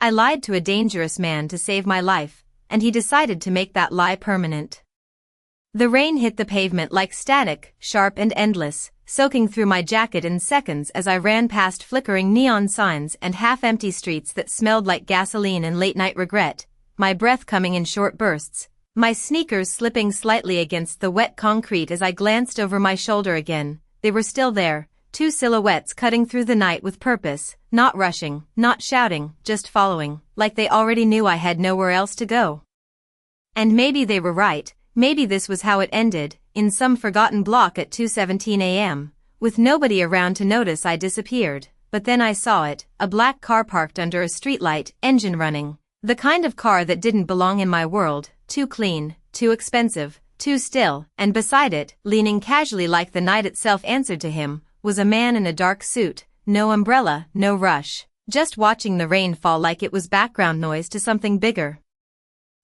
I lied to a dangerous man to save my life, and he decided to make that lie permanent. The rain hit the pavement like static, sharp and endless, soaking through my jacket in seconds as I ran past flickering neon signs and half-empty streets that smelled like gasoline and late-night regret, my breath coming in short bursts, my sneakers slipping slightly against the wet concrete as I glanced over my shoulder again. They were still there, two silhouettes cutting through the night with purpose, not rushing, not shouting, just following, like they already knew I had nowhere else to go. And maybe they were right. Maybe this was how it ended, in some forgotten block at 2:17 a.m., with nobody around to notice I disappeared. But then I saw it, a black car parked under a streetlight, engine running. The kind of car that didn't belong in my world, too clean, too expensive, too still, and beside it, leaning casually like the night itself answered to him, was a man in a dark suit, no umbrella, no rush, just watching the rain fall like it was background noise to something bigger.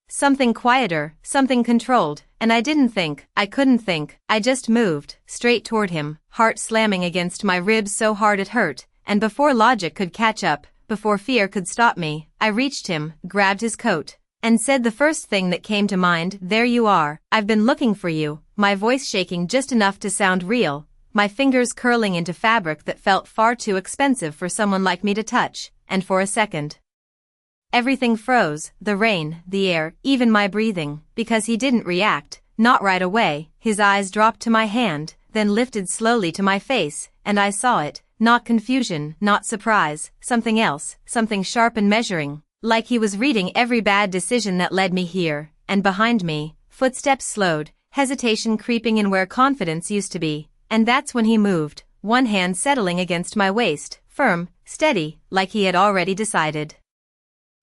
Something quieter, something controlled, and I couldn't think, I just moved, straight toward him, heart slamming against my ribs so hard it hurt, and before logic could catch up, before fear could stop me, I reached him, grabbed his coat, and said the first thing that came to mind, "There you are, I've been looking for you," my voice shaking just enough to sound real, my fingers curling into fabric that felt far too expensive for someone like me to touch, and for a second, everything froze, the rain, the air, even my breathing, because he didn't react, not right away. His eyes dropped to my hand, then lifted slowly to my face, and I saw it, not confusion, not surprise, something else, something sharp and measuring, like he was reading every bad decision that led me here, and behind me, footsteps slowed, hesitation creeping in where confidence used to be, and that's when he moved, one hand settling against my waist, firm, steady, like he had already decided.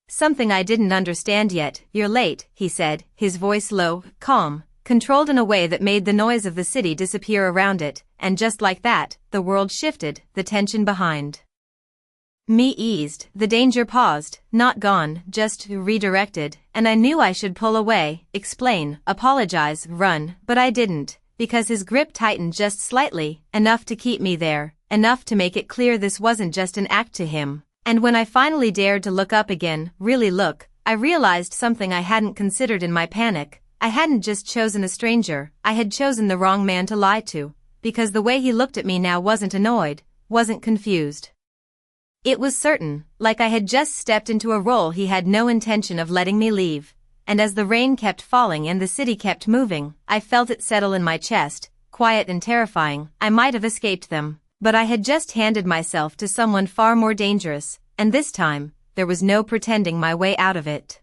"Something I didn't understand yet. You're late," he said, his voice low, calm, controlled in a way that made the noise of the city disappear around it, and just like that, the world shifted, the tension behind me eased, the danger paused, not gone, just redirected, and I knew I should pull away, explain, apologize, run, but I didn't, because his grip tightened just slightly, enough to keep me there, enough to make it clear this wasn't just an act to him. And when I finally dared to look up again, really look, I realized something I hadn't considered in my panic. I hadn't just chosen a stranger, I had chosen the wrong man to lie to, because the way he looked at me now wasn't annoyed, wasn't confused. It was certain, like I had just stepped into a role he had no intention of letting me leave. And as the rain kept falling and the city kept moving, I felt it settle in my chest, quiet and terrifying. I might have escaped them, but I had just handed myself to someone far more dangerous, and this time, there was no pretending my way out of it.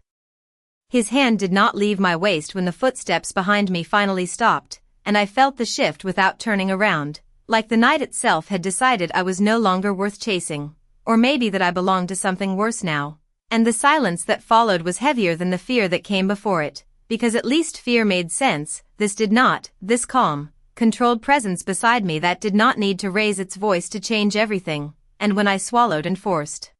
His hand did not leave my waist when the footsteps behind me finally stopped, and I felt the shift without turning around, like the night itself had decided I was no longer worth chasing, or maybe that I belonged to something worse now. And the silence that followed was heavier than the fear that came before it, because at least fear made sense. This did not, this calm, controlled presence beside me that did not need to raise its voice to change everything, and when I swallowed and forced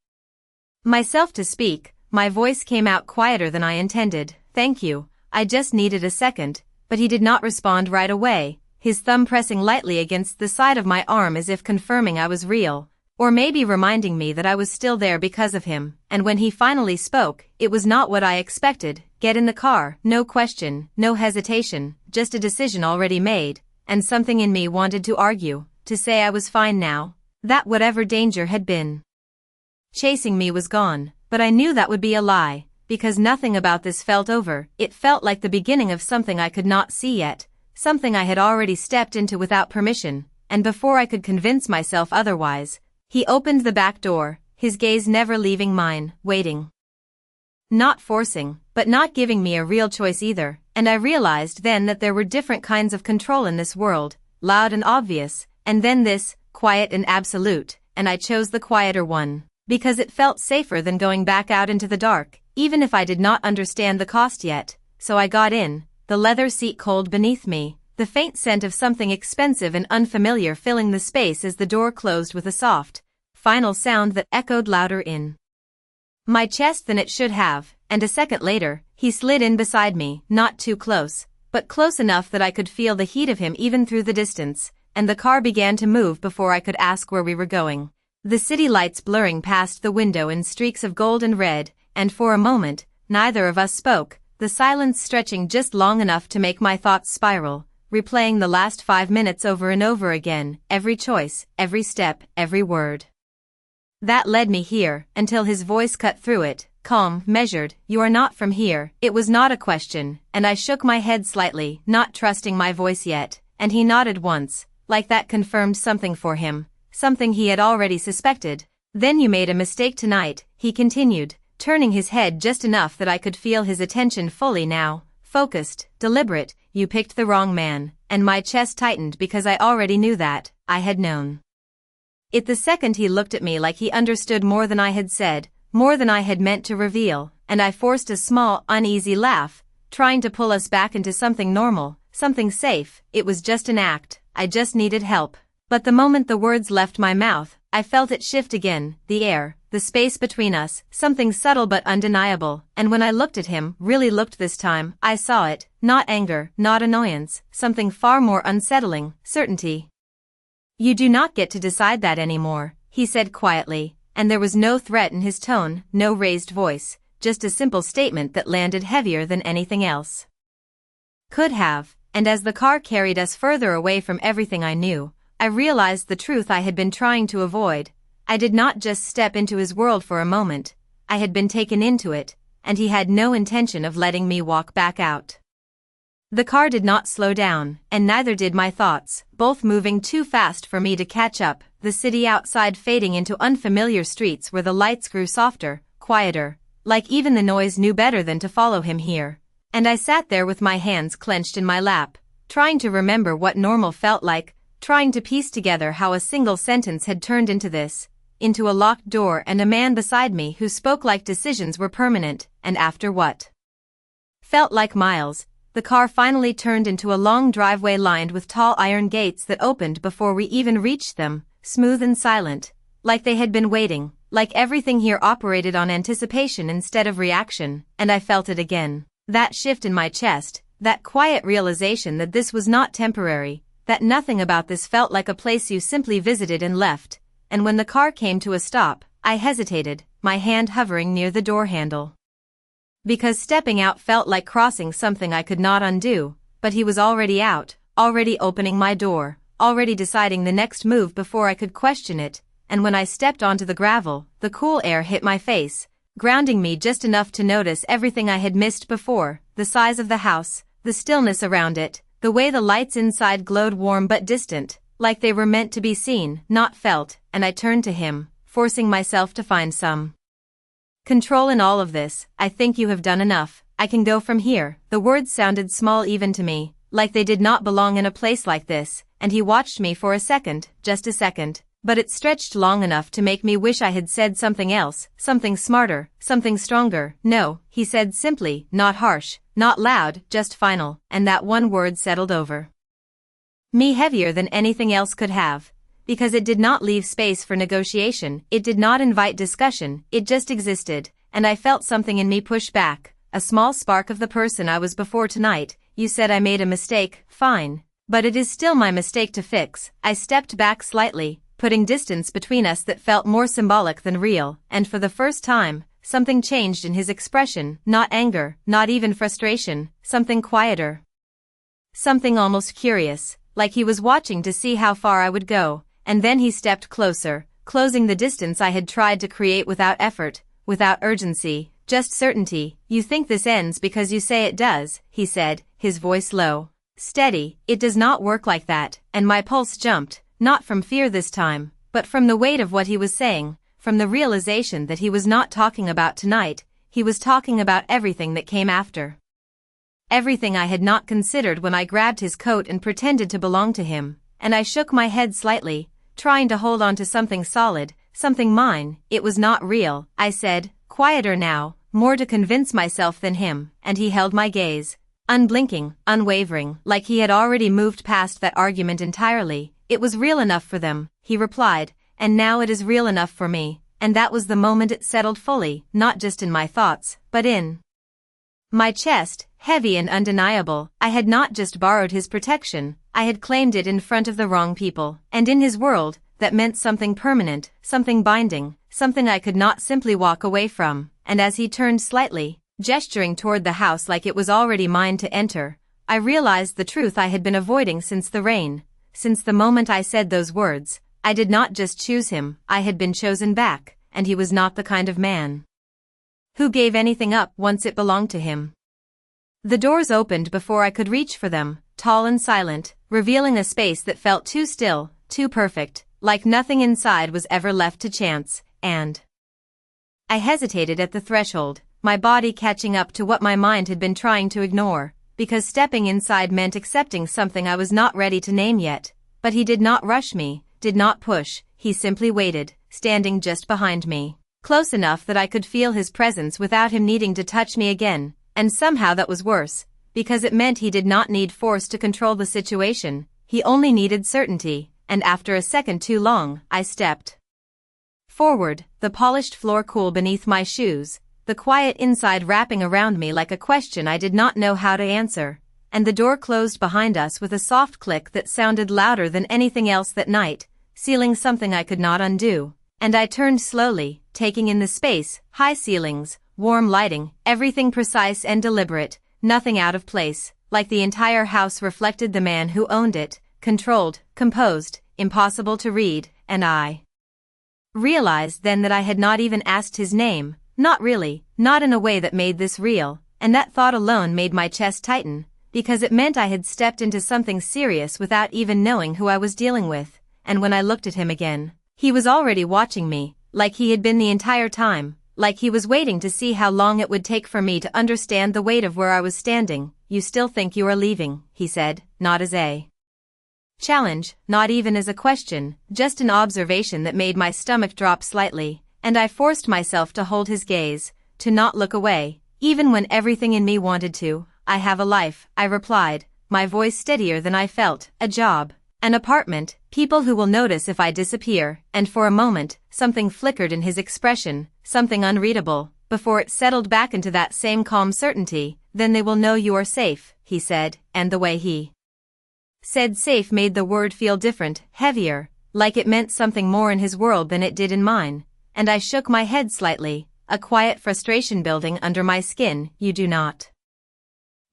myself to speak, my voice came out quieter than I intended. "Thank you, I just needed a second," but he did not respond right away, his thumb pressing lightly against the side of my arm as if confirming I was real, or maybe reminding me that I was still there because of him. And when he finally spoke, it was not what I expected. "Get in the car," no question, no hesitation, just a decision already made, and something in me wanted to argue, to say I was fine now, that whatever danger had been chasing me was gone, but I knew that would be a lie, because nothing about this felt over. It felt like the beginning of something I could not see yet, something I had already stepped into without permission, and before I could convince myself otherwise, he opened the back door, his gaze never leaving mine, waiting. Not forcing, but not giving me a real choice either, and I realized then that there were different kinds of control in this world, loud and obvious, and then this, quiet and absolute, and I chose the quieter one, because it felt safer than going back out into the dark, even if I did not understand the cost yet. So I got in, the leather seat cold beneath me, the faint scent of something expensive and unfamiliar filling the space as the door closed with a soft, final sound that echoed louder in my chest than it should have, and a second later, he slid in beside me, not too close, but close enough that I could feel the heat of him even through the distance, and the car began to move before I could ask where we were going. The city lights blurring past the window in streaks of gold and red, and for a moment, neither of us spoke, the silence stretching just long enough to make my thoughts spiral, replaying the last 5 minutes over and over again, every choice, every step, every word. That led me here, until his voice cut through it, calm, measured. "You are not from here." It was not a question, and I shook my head slightly, not trusting my voice yet, and he nodded once, like that confirmed something for him, something he had already suspected. "Then you made a mistake tonight," he continued, turning his head just enough that I could feel his attention fully now, focused, deliberate. "You picked the wrong man," and my chest tightened because I already knew that. I had known it the second he looked at me, like he understood more than I had said, more than I had meant to reveal, and I forced a small, uneasy laugh, trying to pull us back into something normal, something safe. It was just an act, I just needed help. But the moment the words left my mouth, I felt it shift again, the air, the space between us, something subtle but undeniable, and when I looked at him, really looked this time, I saw it, not anger, not annoyance, something far more unsettling, certainty. "You do not get to decide that anymore," he said quietly, and there was no threat in his tone, no raised voice, just a simple statement that landed heavier than anything else could have. And as the car carried us further away from everything I knew, I realized the truth I had been trying to avoid. I did not just step into his world for a moment, I had been taken into it, and he had no intention of letting me walk back out. The car did not slow down, and neither did my thoughts, both moving too fast for me to catch up, the city outside fading into unfamiliar streets where the lights grew softer, quieter, like even the noise knew better than to follow him here. And I sat there with my hands clenched in my lap, trying to remember what normal felt like, trying to piece together how a single sentence had turned into this, into a locked door and a man beside me who spoke like decisions were permanent, and after what felt like miles, the car finally turned into a long driveway lined with tall iron gates that opened before we even reached them, smooth and silent, like they had been waiting, like everything here operated on anticipation instead of reaction, and I felt it again. That shift in my chest, that quiet realization that this was not temporary, that nothing about this felt like a place you simply visited and left, and when the car came to a stop, I hesitated, my hand hovering near the door handle. Because stepping out felt like crossing something I could not undo, but he was already out, already opening my door, already deciding the next move before I could question it, and when I stepped onto the gravel, the cool air hit my face, grounding me just enough to notice everything I had missed before, the size of the house, the stillness around it, the way the lights inside glowed warm but distant, like they were meant to be seen, not felt, and I turned to him, forcing myself to find some control in all of this. "I think you have done enough, I can go from here." The words sounded small even to me, like they did not belong in a place like this, and he watched me for a second, just a second, but it stretched long enough to make me wish I had said something else, something smarter, something stronger. "No," he said simply, not harsh, not loud, just final, and that one word settled over me heavier than anything else could have. Because it did not leave space for negotiation, it did not invite discussion, it just existed, and I felt something in me push back, a small spark of the person I was before tonight. "You said I made a mistake, fine. But it is still my mistake to fix." I stepped back slightly, putting distance between us that felt more symbolic than real, and for the first time, something changed in his expression, not anger, not even frustration, something quieter. Something almost curious, like he was watching to see how far I would go. And then he stepped closer, closing the distance I had tried to create without effort, without urgency, just certainty. "You think this ends because you say it does," he said, his voice low, steady. "It does not work like that," and my pulse jumped, not from fear this time, but from the weight of what he was saying, from the realization that he was not talking about tonight, he was talking about everything that came after. Everything I had not considered when I grabbed his coat and pretended to belong to him, and I shook my head slightly, trying to hold on to something solid, something mine. "It was not real," I said, quieter now, more to convince myself than him, and he held my gaze, unblinking, unwavering, like he had already moved past that argument entirely. "It was real enough for them," he replied, "and now it is real enough for me," and that was the moment it settled fully, not just in my thoughts, but in my chest, heavy and undeniable. I had not just borrowed his protection, I had claimed it in front of the wrong people, and in his world, that meant something permanent, something binding, something I could not simply walk away from, and as he turned slightly, gesturing toward the house like it was already mine to enter, I realized the truth I had been avoiding since the rain. Since the moment I said those words, I did not just choose him, I had been chosen back, and he was not the kind of man who gave anything up once it belonged to him. The doors opened before I could reach for them, tall and silent, revealing a space that felt too still, too perfect, like nothing inside was ever left to chance, and I hesitated at the threshold, my body catching up to what my mind had been trying to ignore, because stepping inside meant accepting something I was not ready to name yet. But he did not rush me, did not push, he simply waited, standing just behind me, close enough that I could feel his presence without him needing to touch me again, and somehow that was worse, because it meant he did not need force to control the situation, he only needed certainty, and after a second too long, I stepped forward, the polished floor cool beneath my shoes, the quiet inside wrapping around me like a question I did not know how to answer, and the door closed behind us with a soft click that sounded louder than anything else that night, sealing something I could not undo, and I turned slowly, taking in the space, high ceilings, warm lighting, everything precise and deliberate, nothing out of place, like the entire house reflected the man who owned it, controlled, composed, impossible to read, and I realized then that I had not even asked his name, not really, not in a way that made this real, and that thought alone made my chest tighten, because it meant I had stepped into something serious without even knowing who I was dealing with, and when I looked at him again, he was already watching me, like he had been the entire time, like he was waiting to see how long it would take for me to understand the weight of where I was standing. You still think you are leaving, he said, not as a challenge, not even as a question, just an observation that made my stomach drop slightly, and I forced myself to hold his gaze, to not look away, even when everything in me wanted to. I have a life, I replied, my voice steadier than I felt, a job, an apartment, people who will notice if I disappear, and for a moment, something flickered in his expression, something unreadable, before it settled back into that same calm certainty. Then they will know you are safe, he said, and the way he said safe made the word feel different, heavier, like it meant something more in his world than it did in mine, and I shook my head slightly, a quiet frustration building under my skin. You do not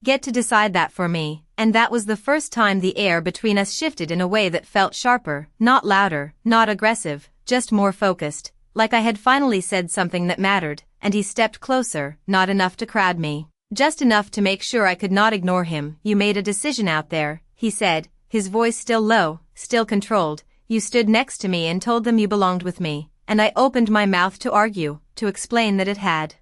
get to decide that for me, and that was the first time the air between us shifted in a way that felt sharper, not louder, not aggressive, just more focused, like I had finally said something that mattered, and he stepped closer, not enough to crowd me, just enough to make sure I could not ignore him. You made a decision out there, he said, his voice still low, still controlled. You stood next to me and told them you belonged with me, and I opened my mouth to argue, to explain that it had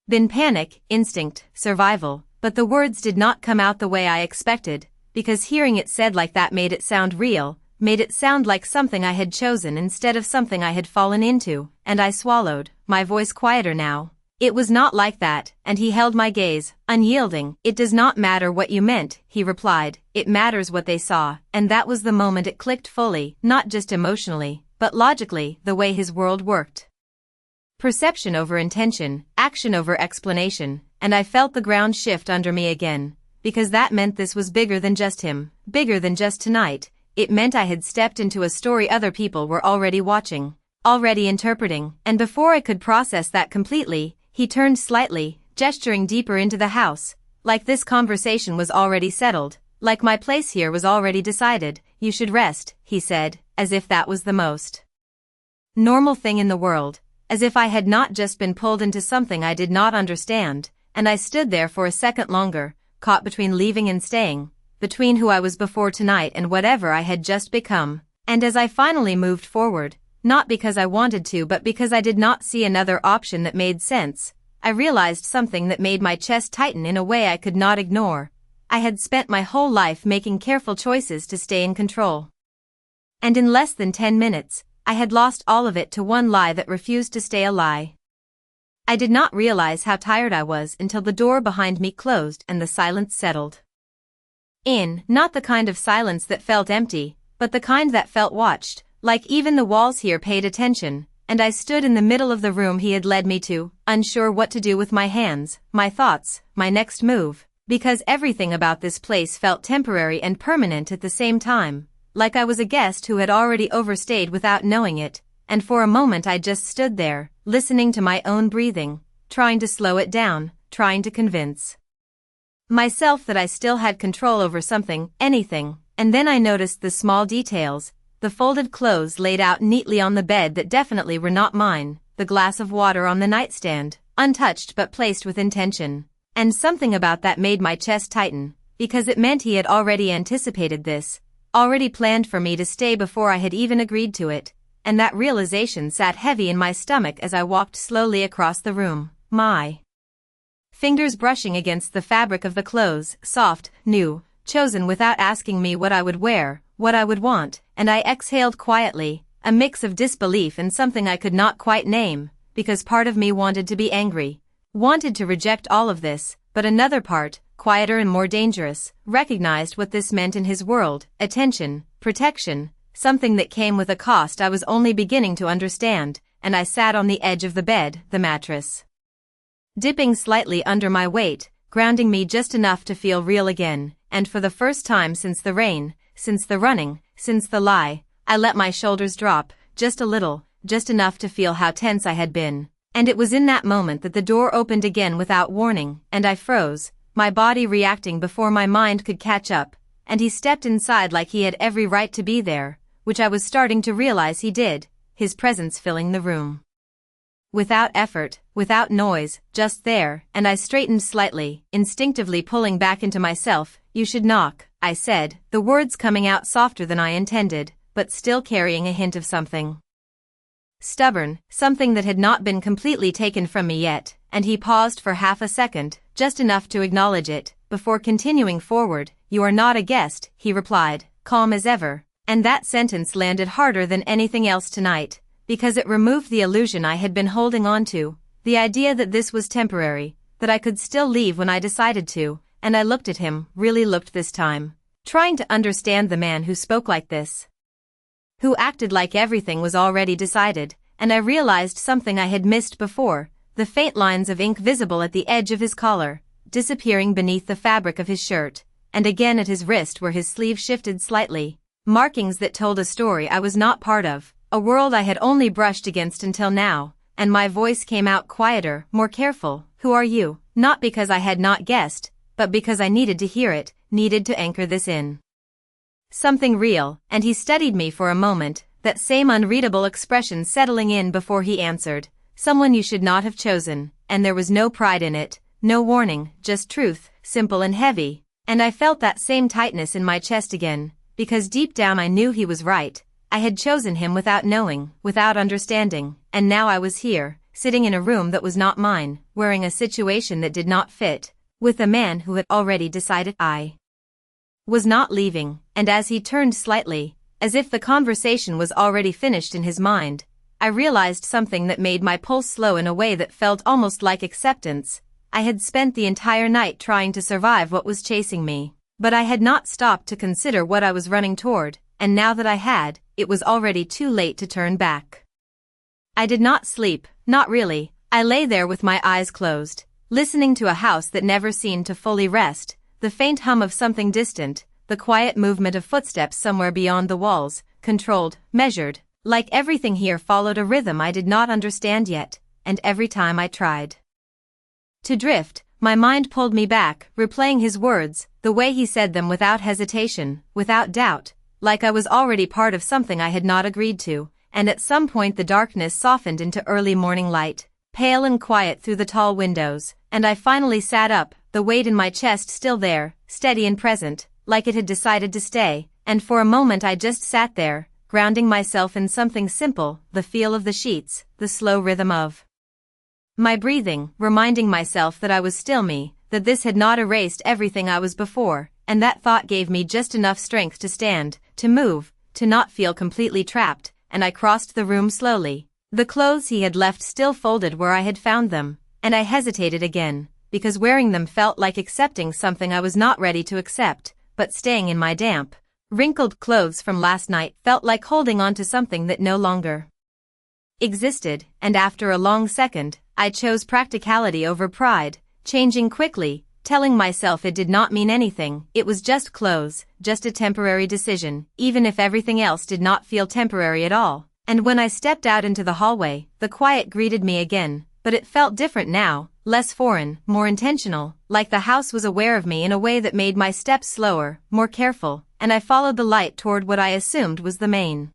been panic, instinct, survival, but the words did not come out the way I expected, because hearing it said like that made it sound real, made it sound like something I had chosen instead of something I had fallen into, and I swallowed, my voice quieter now. It was not like that, and he held my gaze, unyielding. It does not matter what you meant, he replied, it matters what they saw, and that was the moment it clicked fully, not just emotionally, but logically, the way his world worked. Perception over intention, action over explanation, and I felt the ground shift under me again, because that meant this was bigger than just him, bigger than just tonight. It meant I had stepped into a story other people were already watching, already interpreting, and before I could process that completely, he turned slightly, gesturing deeper into the house, like this conversation was already settled, like my place here was already decided. You should rest, he said, as if that was the most normal thing in the world, as if I had not just been pulled into something I did not understand, and I stood there for a second longer, caught between leaving and staying, between who I was before tonight and whatever I had just become, and as I finally moved forward, not because I wanted to but because I did not see another option that made sense, I realized something that made my chest tighten in a way I could not ignore. I had spent my whole life making careful choices to stay in control. And in less than 10 minutes, I had lost all of it to one lie that refused to stay a lie. I did not realize how tired I was until the door behind me closed and the silence settled in, not the kind of silence that felt empty, but the kind that felt watched, like even the walls here paid attention, and I stood in the middle of the room he had led me to, unsure what to do with my hands, my thoughts, my next move, because everything about this place felt temporary and permanent at the same time, like I was a guest who had already overstayed without knowing it, and for a moment I just stood there, listening to my own breathing, trying to slow it down, trying to convince myself that I still had control over something, anything, and then I noticed the small details, the folded clothes laid out neatly on the bed that definitely were not mine, the glass of water on the nightstand, untouched but placed with intention, and something about that made my chest tighten, because it meant he had already anticipated this, already planned for me to stay before I had even agreed to it, and that realization sat heavy in my stomach as I walked slowly across the room, my fingers brushing against the fabric of the clothes, soft, new, chosen without asking me what I would wear, what I would want, and I exhaled quietly, a mix of disbelief and something I could not quite name, because part of me wanted to be angry, wanted to reject all of this, but another part, quieter and more dangerous, recognized what this meant in his world, attention, protection, something that came with a cost I was only beginning to understand, and I sat on the edge of the bed, the mattress dipping slightly under my weight, grounding me just enough to feel real again, and for the first time since the rain, since the running, since the lie, I let my shoulders drop, just a little, just enough to feel how tense I had been, and it was in that moment that the door opened again without warning, and I froze, my body reacting before my mind could catch up, and he stepped inside like he had every right to be there, which I was starting to realize he did, his presence filling the room. Without effort, without noise, just there, and I straightened slightly, instinctively pulling back into myself. "You should knock," I said, the words coming out softer than I intended, but still carrying a hint of something stubborn, something that had not been completely taken from me yet, and he paused for half a second, just enough to acknowledge it, before continuing forward. "You are not a guest," he replied, calm as ever, and that sentence landed harder than anything else tonight, because it removed the illusion I had been holding on to, the idea that this was temporary, that I could still leave when I decided to, and I looked at him, really looked this time, trying to understand the man who spoke like this, who acted like everything was already decided, and I realized something I had missed before, the faint lines of ink visible at the edge of his collar, disappearing beneath the fabric of his shirt, and again at his wrist where his sleeve shifted slightly, markings that told a story I was not part of, a world I had only brushed against until now, and my voice came out quieter, more careful. "Who are you?" Not because I had not guessed, but because I needed to hear it, needed to anchor this in something real, and he studied me for a moment, that same unreadable expression settling in before he answered. "Someone you should not have chosen," and there was no pride in it, no warning, just truth, simple and heavy, and I felt that same tightness in my chest again, because deep down I knew he was right. I had chosen him without knowing, without understanding, and now I was here, sitting in a room that was not mine, wearing a situation that did not fit, with a man who had already decided I was not leaving, and as he turned slightly, as if the conversation was already finished in his mind, I realized something that made my pulse slow in a way that felt almost like acceptance. I had spent the entire night trying to survive what was chasing me, but I had not stopped to consider what I was running toward, and now that I had, it was already too late to turn back. I did not sleep, not really. I lay there with my eyes closed, listening to a house that never seemed to fully rest, the faint hum of something distant, the quiet movement of footsteps somewhere beyond the walls, controlled, measured, like everything here followed a rhythm I did not understand yet, and every time I tried to drift, my mind pulled me back, replaying his words, the way he said them without hesitation, without doubt, like I was already part of something I had not agreed to, and at some point the darkness softened into early morning light, pale and quiet through the tall windows, and I finally sat up, the weight in my chest still there, steady and present, like it had decided to stay, and for a moment I just sat there, grounding myself in something simple, the feel of the sheets, the slow rhythm of my breathing, reminding myself that I was still me, that this had not erased everything I was before, and that thought gave me just enough strength to stand, to move, to not feel completely trapped, and I crossed the room slowly, the clothes he had left still folded where I had found them, and I hesitated again, because wearing them felt like accepting something I was not ready to accept, but staying in my damp, wrinkled clothes from last night felt like holding on to something that no longer existed, and after a long second, I chose practicality over pride, changing quickly, telling myself it did not mean anything, it was just clothes, just a temporary decision, even if everything else did not feel temporary at all. And when I stepped out into the hallway, the quiet greeted me again, but it felt different now, less foreign, more intentional, like the house was aware of me in a way that made my steps slower, more careful, and I followed the light toward what I assumed was the main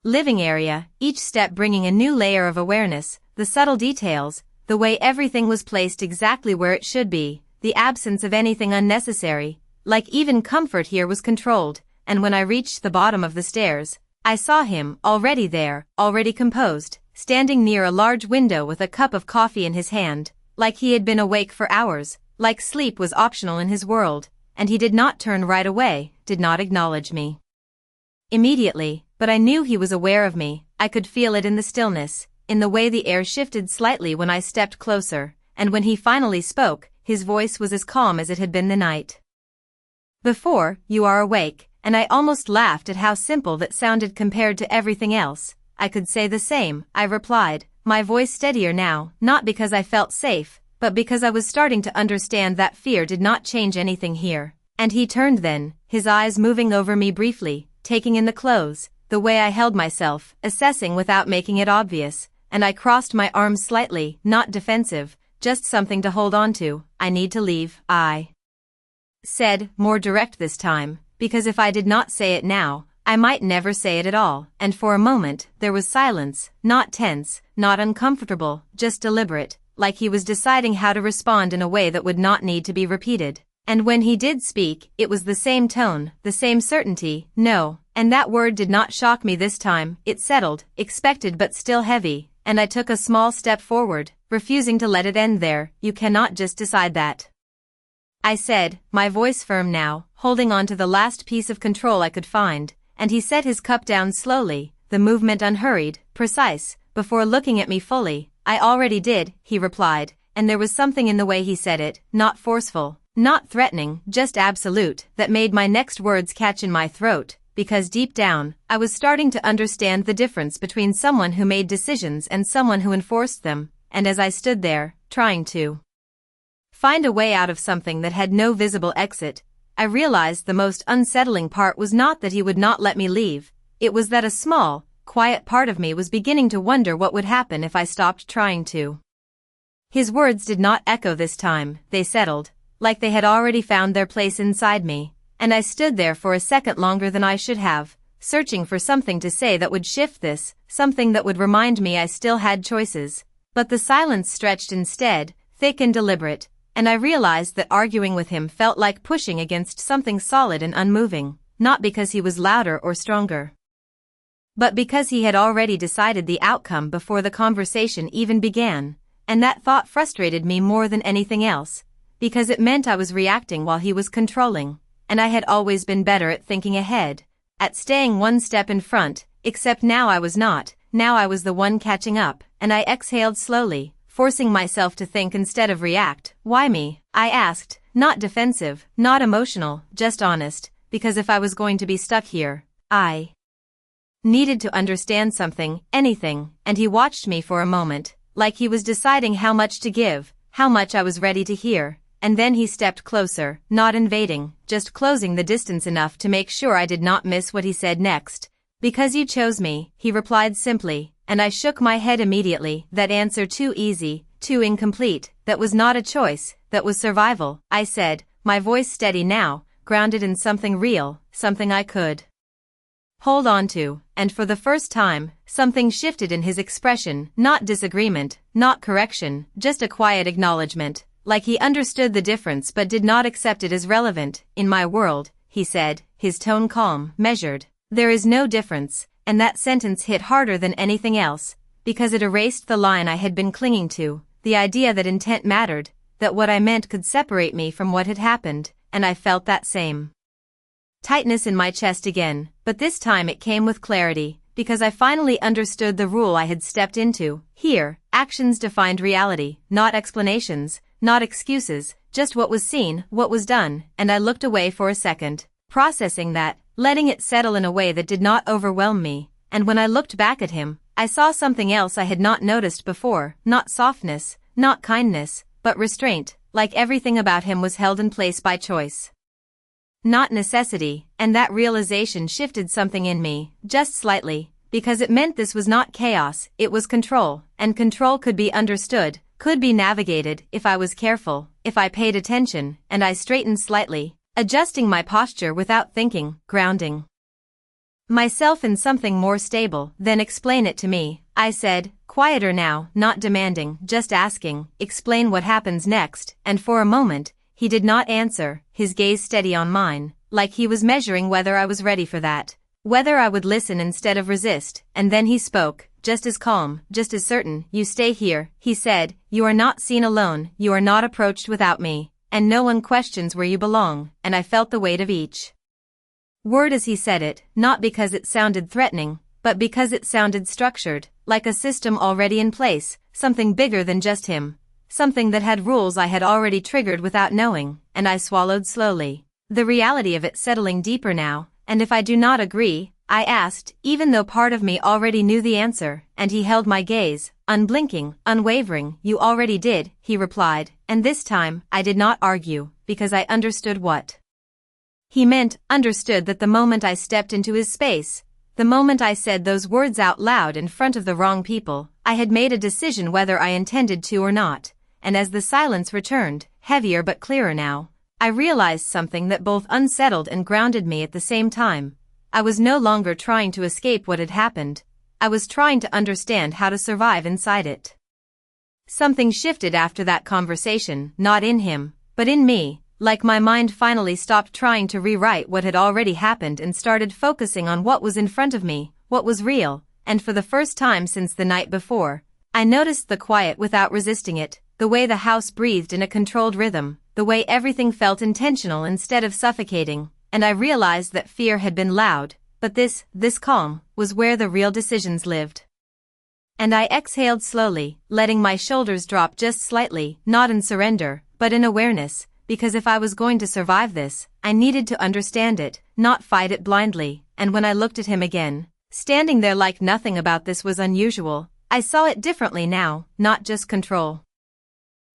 living area, each step bringing a new layer of awareness, the subtle details, the way everything was placed exactly where it should be, the absence of anything unnecessary, like even comfort here was controlled, and when I reached the bottom of the stairs, I saw him, already there, already composed, standing near a large window with a cup of coffee in his hand, like he had been awake for hours, like sleep was optional in his world, and he did not turn right away, did not acknowledge me immediately, but I knew he was aware of me. I could feel it in the stillness, in the way the air shifted slightly when I stepped closer, and when he finally spoke, his voice was as calm as it had been the night before. You are awake, and I almost laughed at how simple that sounded compared to everything else. I could say the same, I replied, my voice steadier now, not because I felt safe, but because I was starting to understand that fear did not change anything here. And he turned then, his eyes moving over me briefly, taking in the clothes, the way I held myself, assessing without making it obvious, and I crossed my arms slightly, not defensive, just something to hold on to. I need to leave, I said, more direct this time, because if I did not say it now, I might never say it at all, and for a moment, there was silence, not tense, not uncomfortable, just deliberate, like he was deciding how to respond in a way that would not need to be repeated. And when he did speak, it was the same tone, the same certainty, no, and that word did not shock me this time. It settled, expected but still heavy, and I took a small step forward, refusing to let it end there. You cannot just decide that, I said, my voice firm now, holding on to the last piece of control I could find, and he set his cup down slowly, the movement unhurried, precise, before looking at me fully. I already did, he replied, and there was something in the way he said it, not forceful, not threatening, just absolute, that made my next words catch in my throat, because deep down, I was starting to understand the difference between someone who made decisions and someone who enforced them, and as I stood there, trying to find a way out of something that had no visible exit, I realized the most unsettling part was not that he would not let me leave, it was that a small, quiet part of me was beginning to wonder what would happen if I stopped trying to. His words did not echo this time, they settled, like they had already found their place inside me, and I stood there for a second longer than I should have, searching for something to say that would shift this, something that would remind me I still had choices. But the silence stretched instead, thick and deliberate, and I realized that arguing with him felt like pushing against something solid and unmoving, not because he was louder or stronger, but because he had already decided the outcome before the conversation even began, and that thought frustrated me more than anything else, because it meant I was reacting while he was controlling, and I had always been better at thinking ahead, at staying one step in front, except now I was not, now I was the one catching up, and I exhaled slowly, forcing myself to think instead of react. Why me? I asked, not defensive, not emotional, just honest, because if I was going to be stuck here, I needed to understand something, anything, and he watched me for a moment, like he was deciding how much to give, how much I was ready to hear, and then he stepped closer, not invading, just closing the distance enough to make sure I did not miss what he said next. Because you chose me, he replied simply, and I shook my head immediately. That answer too easy, too incomplete, that was not a choice, that was survival, I said, my voice steady now, grounded in something real, something I could hold on to, and for the first time, something shifted in his expression, not disagreement, not correction, just a quiet acknowledgement, like he understood the difference but did not accept it as relevant. In my world, he said, his tone calm, measured, there is no difference, and that sentence hit harder than anything else, because it erased the line I had been clinging to, the idea that intent mattered, that what I meant could separate me from what had happened, and I felt that same tightness in my chest again, but this time it came with clarity, because I finally understood the rule I had stepped into. Here, actions defined reality, not explanations, not excuses, just what was seen, what was done, and I looked away for a second, processing that, letting it settle in a way that did not overwhelm me, and when I looked back at him, I saw something else I had not noticed before, not softness, not kindness, but restraint, like everything about him was held in place by choice, not necessity, and that realization shifted something in me, just slightly, because it meant this was not chaos, it was control, and control could be understood, could be navigated, if I was careful, if I paid attention, and I straightened slightly, adjusting my posture without thinking, grounding myself in something more stable. Then explain it to me, I said, quieter now, not demanding, just asking, explain what happens next, and for a moment, he did not answer, his gaze steady on mine, like he was measuring whether I was ready for that, whether I would listen instead of resist, and then he spoke, just as calm, just as certain. You stay here, he said, you are not seen alone, you are not approached without me, and no one questions where you belong, and I felt the weight of each word as he said it, not because it sounded threatening, but because it sounded structured, like a system already in place, something bigger than just him, something that had rules I had already triggered without knowing, and I swallowed slowly, the reality of it settling deeper now. And if I do not agree, I asked, even though part of me already knew the answer, and he held my gaze, unblinking, unwavering. You already did, he replied, and this time, I did not argue, because I understood what he meant, understood that the moment I stepped into his space, the moment I said those words out loud in front of the wrong people, I had made a decision whether I intended to or not, and as the silence returned, heavier but clearer now, I realized something that both unsettled and grounded me at the same time. I was no longer trying to escape what had happened, I was trying to understand how to survive inside it. Something shifted after that conversation, not in him, but in me, like my mind finally stopped trying to rewrite what had already happened and started focusing on what was in front of me, what was real, and for the first time since the night before, I noticed the quiet without resisting it, the way the house breathed in a controlled rhythm, the way everything felt intentional instead of suffocating, and I realized that fear had been loud, but this calm, was where the real decisions lived. And I exhaled slowly, letting my shoulders drop just slightly, not in surrender, but in awareness, because if I was going to survive this, I needed to understand it, not fight it blindly, and when I looked at him again, standing there like nothing about this was unusual, I saw it differently now, not just control,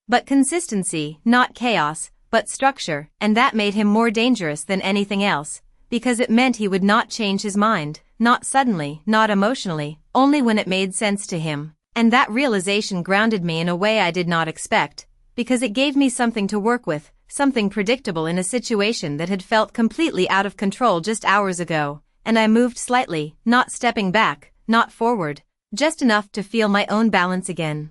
but consistency, not chaos, but structure, and that made him more dangerous than anything else, because it meant he would not change his mind, not suddenly, not emotionally, only when it made sense to him, and that realization grounded me in a way I did not expect, because it gave me something to work with, something predictable in a situation that had felt completely out of control just hours ago, and I moved slightly, not stepping back, not forward, just enough to feel my own balance again.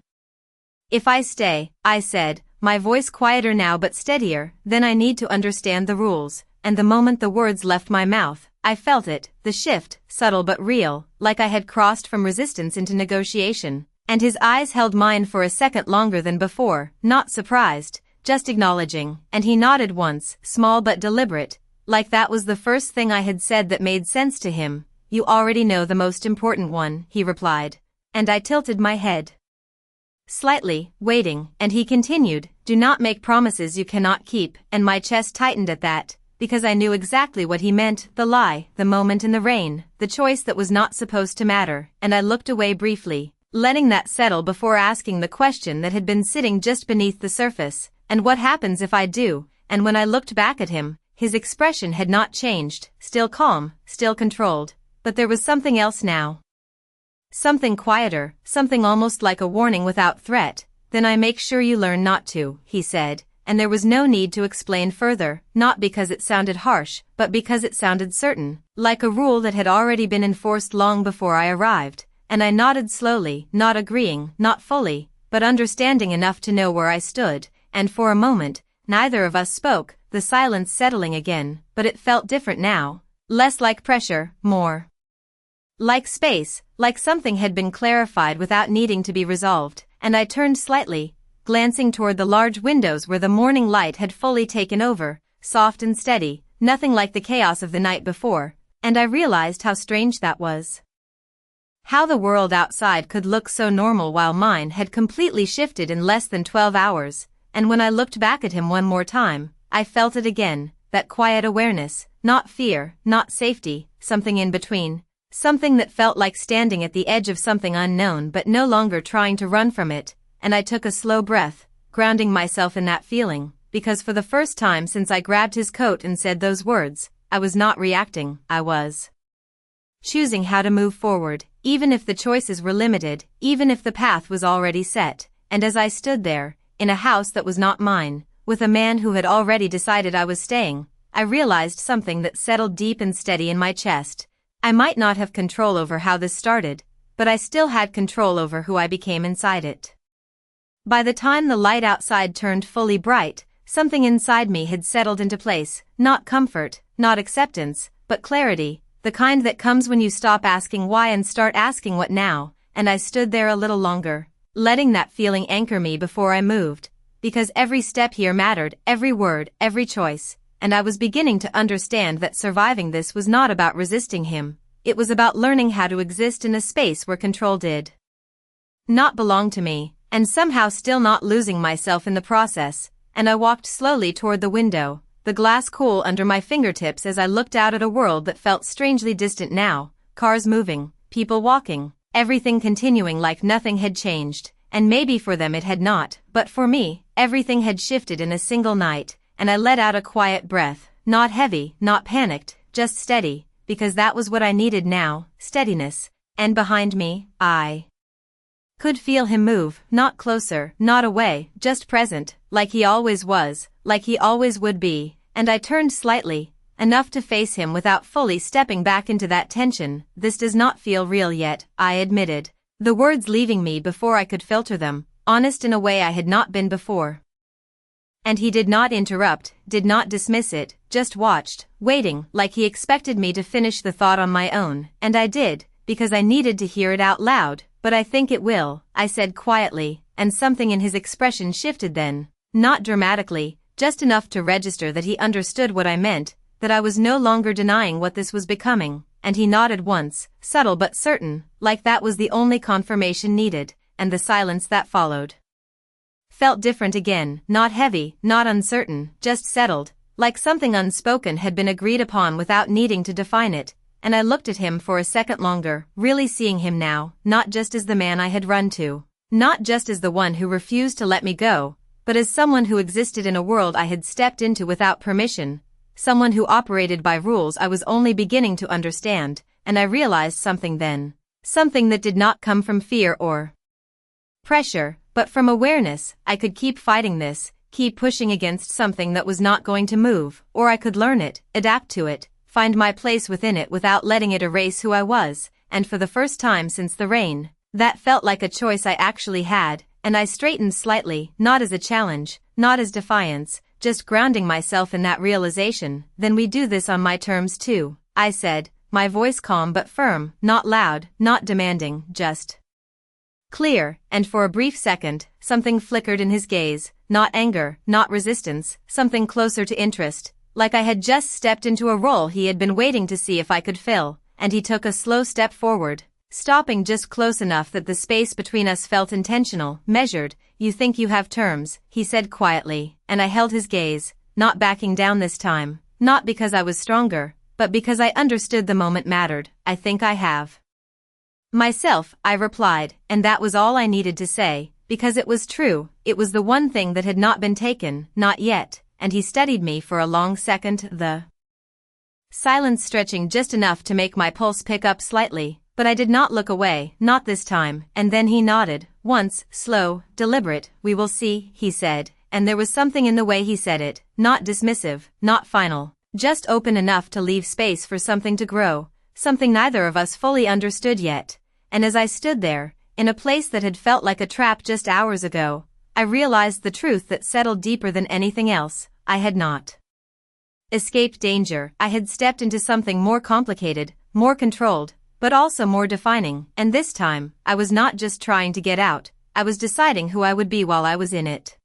If I stay, I said, my voice quieter now but steadier, then I need to understand the rules, and the moment the words left my mouth, I felt it, the shift, subtle but real, like I had crossed from resistance into negotiation, and his eyes held mine for a second longer than before, not surprised, just acknowledging, and he nodded once, small but deliberate, like that was the first thing I had said that made sense to him. You already know the most important one, he replied, and I tilted my head slightly, waiting, and he continued, do not make promises you cannot keep, and my chest tightened at that, because I knew exactly what he meant, the lie, the moment in the rain, the choice that was not supposed to matter, and I looked away briefly, letting that settle before asking the question that had been sitting just beneath the surface, and what happens if I do? And when I looked back at him, his expression had not changed, still calm, still controlled, but there was something else now. Something quieter, something almost like a warning without threat. Then I make sure you learn not to, he said, and there was no need to explain further, not because it sounded harsh, but because it sounded certain, like a rule that had already been enforced long before I arrived, and I nodded slowly, not agreeing, not fully, but understanding enough to know where I stood, and for a moment, neither of us spoke, the silence settling again, but it felt different now, less like pressure, more like space, like something had been clarified without needing to be resolved, and I turned slightly, glancing toward the large windows where the morning light had fully taken over, soft and steady, nothing like the chaos of the night before, and I realized how strange that was. How the world outside could look so normal while mine had completely shifted in less than 12 hours, and when I looked back at him one more time, I felt it again, that quiet awareness, not fear, not safety, something in between. Something that felt like standing at the edge of something unknown but no longer trying to run from it, and I took a slow breath, grounding myself in that feeling, because for the first time since I grabbed his coat and said those words, I was not reacting, I was choosing how to move forward, even if the choices were limited, even if the path was already set. And as I stood there, in a house that was not mine, with a man who had already decided I was staying, I realized something that settled deep and steady in my chest. I might not have control over how this started, but I still had control over who I became inside it. By the time the light outside turned fully bright, something inside me had settled into place, not comfort, not acceptance, but clarity, the kind that comes when you stop asking why and start asking what now. And I stood there a little longer, letting that feeling anchor me before I moved, because every step here mattered, every word, every choice, and I was beginning to understand that surviving this was not about resisting him, it was about learning how to exist in a space where control did not belong to me, and somehow still not losing myself in the process. And I walked slowly toward the window, the glass cool under my fingertips as I looked out at a world that felt strangely distant now, cars moving, people walking, everything continuing like nothing had changed, and maybe for them it had not, but for me, everything had shifted in a single night, and I let out a quiet breath, not heavy, not panicked, just steady, because that was what I needed now, steadiness. And behind me, I could feel him move, not closer, not away, just present, like he always was, like he always would be, and I turned slightly, enough to face him without fully stepping back into that tension. This does not feel real yet, I admitted, the words leaving me before I could filter them, honest in a way I had not been before. And he did not interrupt, did not dismiss it, just watched, waiting, like he expected me to finish the thought on my own, and I did, because I needed to hear it out loud. But I think it will, I said quietly, and something in his expression shifted then, not dramatically, just enough to register that he understood what I meant, that I was no longer denying what this was becoming, and he nodded once, subtle but certain, like that was the only confirmation needed, and the silence that followed felt different again, not heavy, not uncertain, just settled, like something unspoken had been agreed upon without needing to define it. And I looked at him for a second longer, really seeing him now, not just as the man I had run to, not just as the one who refused to let me go, but as someone who existed in a world I had stepped into without permission, someone who operated by rules I was only beginning to understand. And I realized something then, something that did not come from fear or pressure, but from awareness. I could keep fighting this, keep pushing against something that was not going to move, or I could learn it, adapt to it, find my place within it without letting it erase who I was. And for the first time since the rain, that felt like a choice I actually had, and I straightened slightly, not as a challenge, not as defiance, just grounding myself in that realization. Then we do this on my terms too, I said, my voice calm but firm, not loud, not demanding, just clear. And for a brief second, something flickered in his gaze, not anger, not resistance, something closer to interest, like I had just stepped into a role he had been waiting to see if I could fill. And he took a slow step forward, stopping just close enough that the space between us felt intentional, measured. You think you have terms, he said quietly, and I held his gaze, not backing down this time, not because I was stronger, but because I understood the moment mattered. I think I have myself, I replied, and that was all I needed to say, because it was true, it was the one thing that had not been taken, not yet. And he studied me for a long second, the silence stretching just enough to make my pulse pick up slightly, but I did not look away, not this time. And then he nodded, once, slow, deliberate. We will see, he said, and there was something in the way he said it, not dismissive, not final, just open enough to leave space for something to grow, something neither of us fully understood yet. And as I stood there, in a place that had felt like a trap just hours ago, I realized the truth that settled deeper than anything else. I had not escaped danger. I had stepped into something more complicated, more controlled, but also more defining. And this time, I was not just trying to get out, I was deciding who I would be while I was in it.